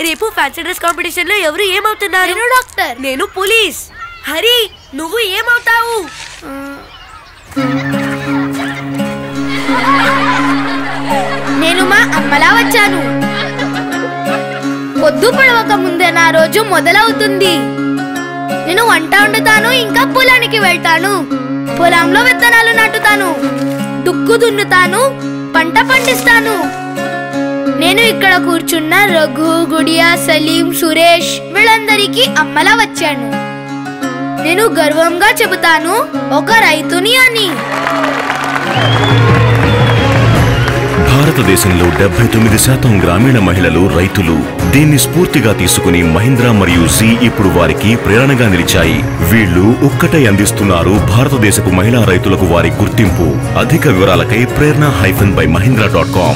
రేపు fancy dress competition లో ఎవరు ఏమవుతున్నారు? నేను డాక్టర్. నేను పోలీస్. హరి, నువ్వు ఏమవుతావు? నేను మా అమ్మలా వచ్చాను. పొద్దు పడవక ముందే నా రోజు మొదలవుతుంది. నేను వంట వండుతాను, ఇంకా పొలానికి వెళ్తాను. పొలంలో విత్తనాలు నాటుతాను, దుక్కు దున్నుతాను, పంట పండిస్తాను. నేను ఇక్కడ కూర్చున్న రఘు, గుడియా, సలీం, సురేష్ వీళ్ళందరికీ అమ్మలా వచ్చాను. నేను గర్వంగా చెబుతాను, ఒక రైతుని అని. భారతదేశంలో 79% గ్రామీణ మహిళలు రైతులు. దీన్ని స్ఫూర్తిగా తీసుకుని మహీంద్రా మరియు జీ ఇప్పుడు వారికి ప్రేరణగా నిలిచాయి. వీళ్లు ఒక్కటై అందిస్తున్నారు భారతదేశపు మహిళా రైతులకు వారి గుర్తింపు. అధిక వివరాలకై prerna-by mahindra.com.